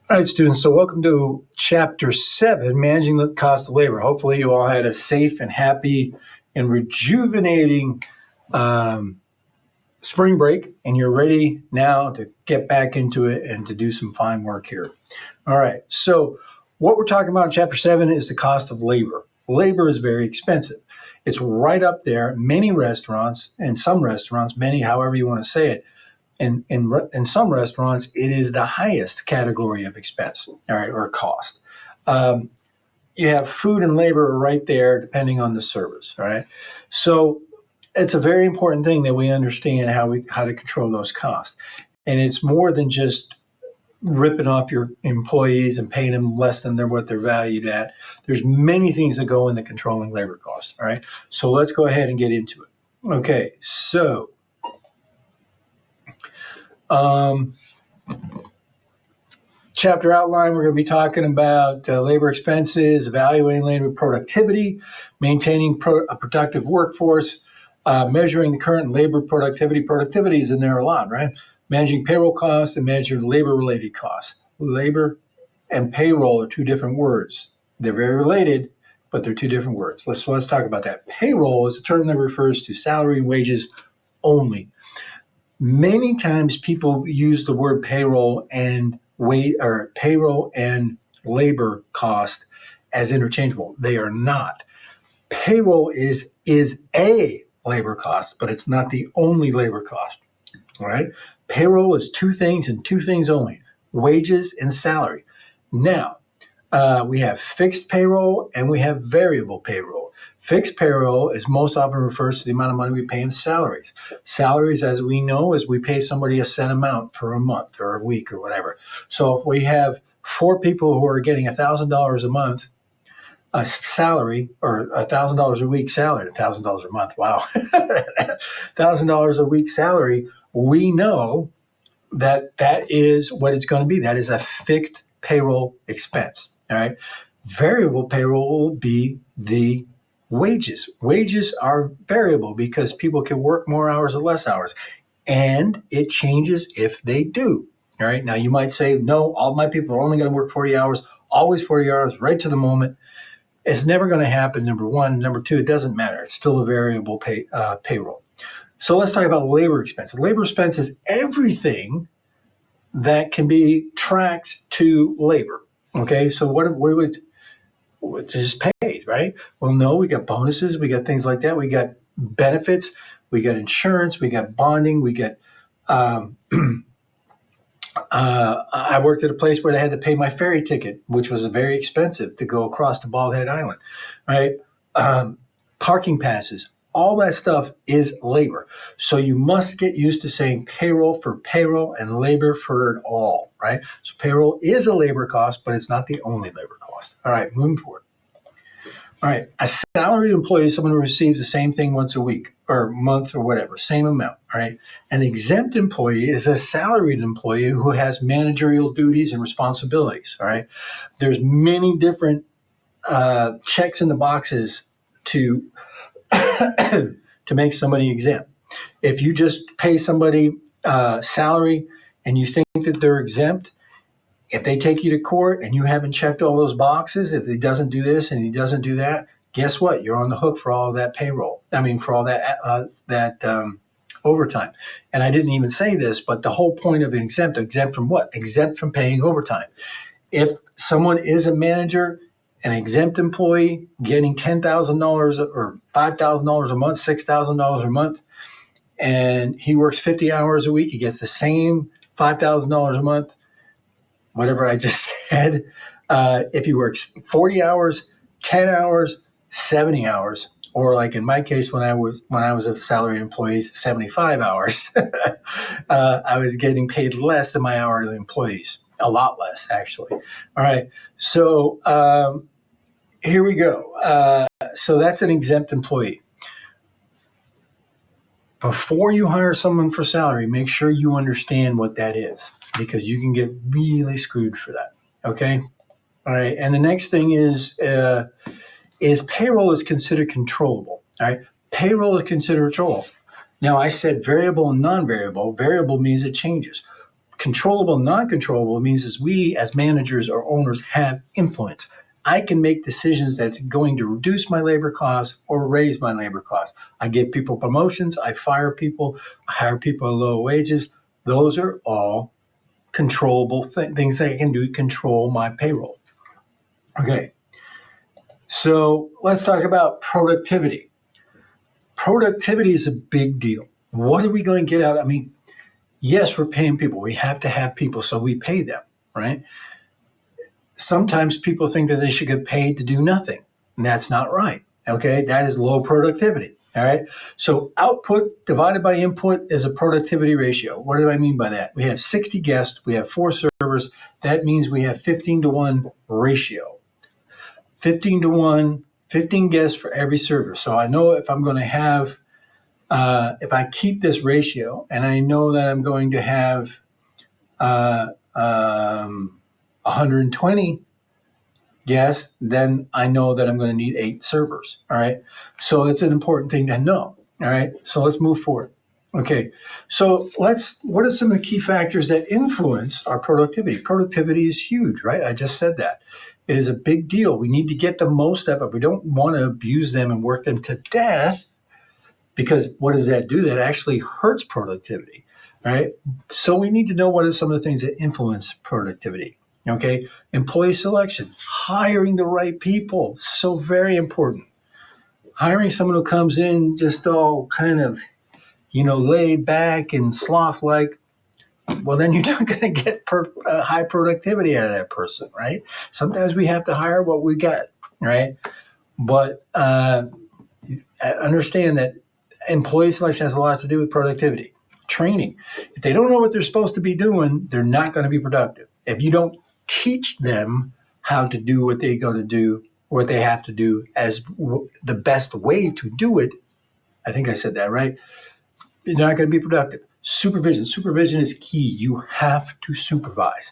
All right, students, so welcome to Chapter 7, Managing the Cost of Labor. Hopefully you all had a safe and happy and rejuvenating spring break, and you're ready now to get back into it and to do some fine work here. All right, so what we're talking about in Chapter 7 is the cost of labor. Labor is very expensive. It's right up there. Many restaurants, and some restaurants, many, however you want to say it, in some restaurants, it is the highest category of expense, all right, or cost. You have food and labor right there, depending on the service, all right? So it's a very important thing that we understand how to control those costs. And it's more than just ripping off your employees and paying them less than what they're valued at. There's many things that go into controlling labor costs, all right? So let's go ahead and get into it. Okay, so chapter outline, we're going to be talking about labor expenses, evaluating labor productivity, maintaining a productive workforce, measuring the current labor productivity. Productivity is in there a lot, right? Managing payroll costs and measuring labor-related costs. Labor and payroll are two different words. They're very related, but they're two different words. Let's talk about that. Payroll is a term that refers to salary and wages only. Many times people use the word payroll and payroll and labor cost as interchangeable. They are not. Payroll is a labor cost, but it's not the only labor cost. All right. Payroll is two things and two things only: wages and salary. Now, we have fixed payroll and we have variable payroll. Fixed payroll is most often refers to the amount of money we pay in salaries. Salaries, as we know, is we pay somebody a set amount for a month or a week or whatever. So if we have 4 people who are getting $1,000 a month salary, or $1,000 a week salary, $1,000 a month, wow, $1,000 a week salary, we know that that is what it's going to be. That is a fixed payroll expense. All right. Variable payroll will be the wages. Wages are variable because people can work more hours or less hours, and it changes if they do. All right. Now you might say, no, all my people are only going to work 40 hours, always 40 hours, right to the moment. It's never going to happen, number one. Number two, it doesn't matter. It's still a variable payroll. So let's talk about labor expense. Labor expense is everything that can be tracked to labor. Okay, so what would just paid, right? Well, no, we got bonuses, we got things like that, we got benefits, we got insurance, we got bonding, we got. I worked at a place where they had to pay my ferry ticket, which was very expensive to go across to Bald Head Island, right? Parking passes. All that stuff is labor. So you must get used to saying payroll for payroll and labor for it all, right? So payroll is a labor cost, but it's not the only labor cost. All right, moving forward. All right, a salaried employee is someone who receives the same thing once a week or month or whatever, same amount, all right? An exempt employee is a salaried employee who has managerial duties and responsibilities, all right? There's many different checks in the boxes to to make somebody exempt. If you just pay somebody salary and you think that they're exempt, if they take you to court and you haven't checked all those boxes, if he doesn't do this and he doesn't do that, guess what? You're on the hook for all of that payroll. I mean, for all that overtime. And I didn't even say this, but the whole point of exempt from what? Exempt from paying overtime. If someone is a manager, an exempt employee getting $10,000 or $5,000 a month, $6,000 a month, and he works 50 hours a week, he gets the same $5,000 a month, whatever I just said. If he works 40 hours, 10 hours, 70 hours, or like in my case, when I was a salaried employee, 75 hours, I was getting paid less than my hourly employees, a lot less actually. All right, so here we go. So that's an exempt employee. Before you hire someone for salary, make sure you understand what that is, because you can get really screwed for that. Okay. All right. And the next thing is payroll is considered controllable. All right. Payroll is considered controllable. Now I said variable and non-variable. Variable means it changes. Controllable, non-controllable means is we as managers or owners have influence. I can make decisions that's going to reduce my labor costs or raise my labor costs. I give people promotions, I fire people, I hire people at low wages. Those are all controllable things that I can do to control my payroll. Okay, so let's talk about productivity. Productivity is a big deal. What are we going to get out? I mean, yes, we're paying people. We have to have people, so we pay them, right? Sometimes people think that they should get paid to do nothing, and that's not right. Okay, that is low productivity. All right, so output divided by input is a productivity ratio. What do I mean by that? We have 60 guests, we have 4 servers. That means we have 15-to-1 ratio. 15-to-1, 15 guests for every server. So I know if I'm going to have, if I keep this ratio, and I know that I'm going to have 120 guests, then I know that I'm going to need 8 servers. All right. So that's an important thing to know. All right. So let's move forward. Okay. So what are some of the key factors that influence our productivity? Productivity is huge, right? I just said that. It is a big deal. We need to get the most of it. We don't want to abuse them and work them to death, because what does that do? That actually hurts productivity. Right? So we need to know what are some of the things that influence productivity. Okay. Employee selection, hiring the right people. So very important. Hiring someone who comes in just all kind of, laid back and sloth-like, well, then you're not going to get high productivity out of that person, right? Sometimes we have to hire what we got, right? But understand that employee selection has a lot to do with productivity. Training. If they don't know what they're supposed to be doing, they're not going to be productive. If you don't teach them how to do what they go to do, what they have to do as the best way to do it, I think I said that right, they're not going to be productive. Supervision. Supervision is key. You have to supervise.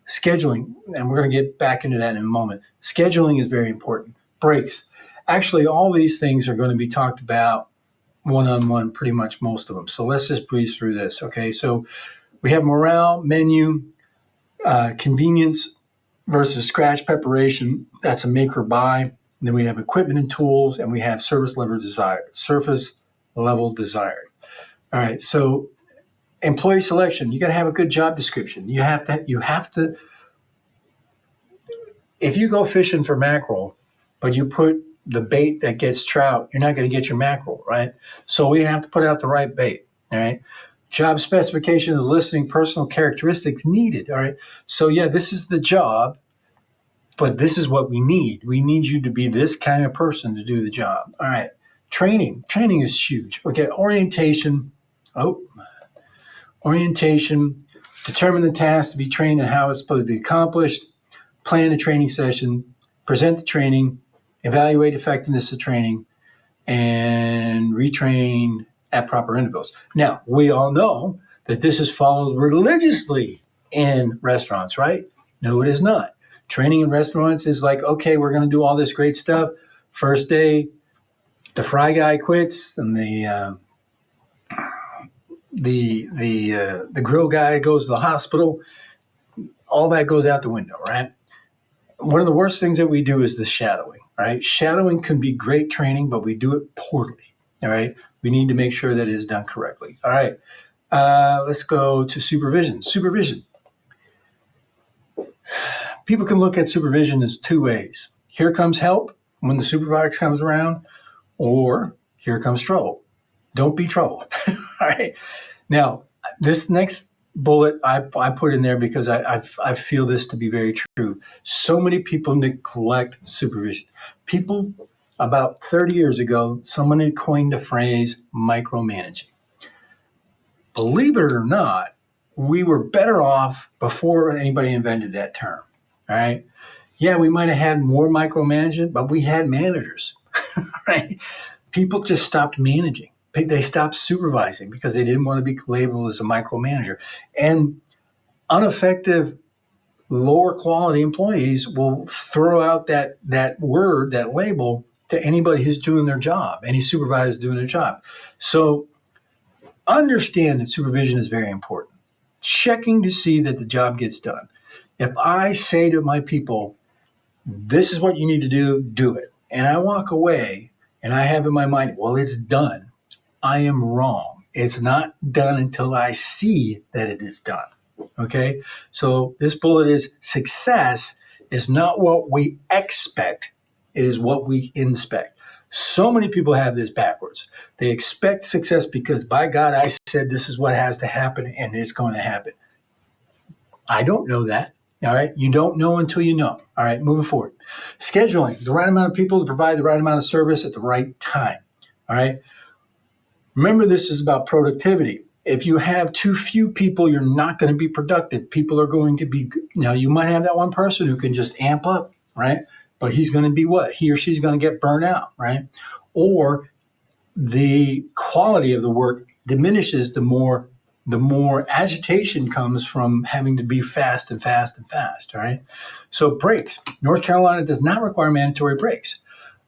Scheduling, and we're going to get back into that in a moment. Scheduling is very important. Breaks. Actually, all these things are going to be talked about one-on-one, pretty much most of them. So let's just breeze through this. Okay, so we have morale, menu, convenience versus scratch preparation. That's a make or buy. And then we have equipment and tools, and we have surface level desired. Surface level desired. All right, so employee selection. You got to have a good job description. You have to. If you go fishing for mackerel, but you put the bait that gets trout, you're not going to get your mackerel, right? So we have to put out the right bait, all right? Job specification is listing personal characteristics needed, all right? So yeah, this is the job, but this is what we need. We need you to be this kind of person to do the job, all right? Training is huge. Okay, orientation, determine the task to be trained and how it's supposed to be accomplished, plan a training session, present the training, evaluate effectiveness of training, and retrain at proper intervals. Now, we all know that this is followed religiously in restaurants, right? No, it is not. Training in restaurants is like, okay, we're going to do all this great stuff. First day, the fry guy quits, and the grill guy goes to the hospital. All that goes out the window, right? One of the worst things that we do is the shadowing, right? Shadowing can be great training, but we do it poorly, all right? We need to make sure that it is done correctly. All right, let's go to supervision. Supervision. People can look at supervision as 2 ways. Here comes help when the supervisor comes around, or here comes trouble. Don't be trouble, all right? Now, this next bullet I put in there because I feel this to be very true. So many people neglect supervision. People, about 30 years ago, someone had coined the phrase micromanaging. Believe it or not, we were better off before anybody invented that term. All right. Yeah, we might have had more micromanagement, but we had managers. Right? People just stopped managing. They stopped supervising because they didn't want to be labeled as a micromanager. And ineffective, lower quality employees will throw out that word, that label, to anybody who's doing their job, any supervisor doing their job. So understand that supervision is very important. checking to see that the job gets done. If I say to my people, this is what you need to do it, and I walk away and I have in my mind, well, it's done, I am wrong. It's not done until I see that it is done. Okay? So this bullet is success is not what we expect, it is what we inspect. So many people have this backwards. They expect success because, by God, I said this is what has to happen and it's going to happen. I don't know that. All right. You don't know until you know. All right. Moving forward. Scheduling the right amount of people to provide the right amount of service at the right time. All right. Remember, this is about productivity. If you have too few people, you're not going to be productive. People are going to be, now you might have that one person who can just amp up, right? But he's going to be what? He or she's going to get burned out, right? Or the quality of the work diminishes the more agitation comes from having to be fast and fast and fast, right? So breaks. North Carolina does not require mandatory breaks.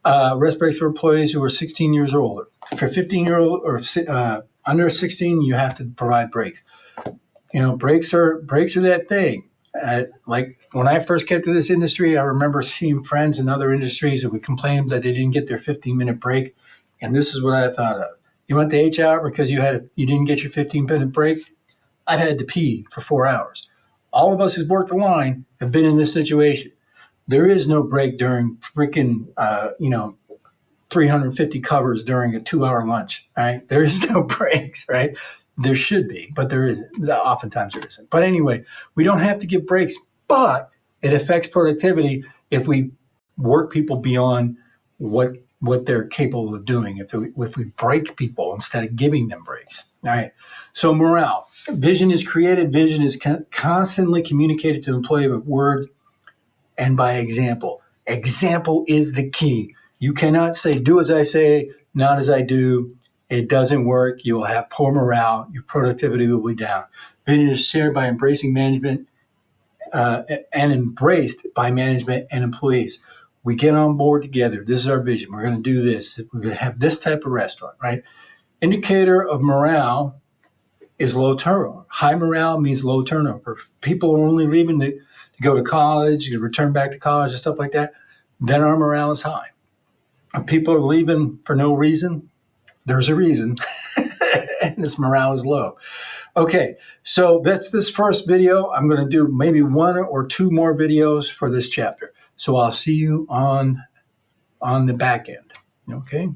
Rest breaks for employees who are 16 years or older. For 15-year-old or under 16, you have to provide breaks. You know, breaks are that thing. Like when I first came to this industry, I remember seeing friends in other industries that would complain that they didn't get their 15-minute break. And this is what I thought of. You went to HR because you didn't get your 15-minute break? I've had to pee for 4 hours. All of us who've worked the line have been in this situation. There is no break during freaking, 350 covers during a 2-hour lunch, right? There is no breaks, right? There should be, but there isn't. Oftentimes there isn't. But anyway, we don't have to give breaks, but it affects productivity if we work people beyond what they're capable of doing, if we break people instead of giving them breaks. All right. So morale. Vision is created. Vision is constantly communicated to the employee with word and by example. Example is the key. You cannot say, do as I say, not as I do. It doesn't work. You will have poor morale. Your productivity will be down. Vision is shared by embracing management and embraced by management and employees. We get on board together. This is our vision. We're going to do this. We're going to have this type of restaurant, right? Indicator of morale is low turnover. High morale means low turnover. If people are only leaving to go to college, to return back to college and stuff like that, then our morale is high. If people are leaving for no reason, there's a reason, and this morale is low. Okay, so that's this first video. I'm going to do maybe 1 or 2 more videos for this chapter. So I'll see you on the back end. Okay.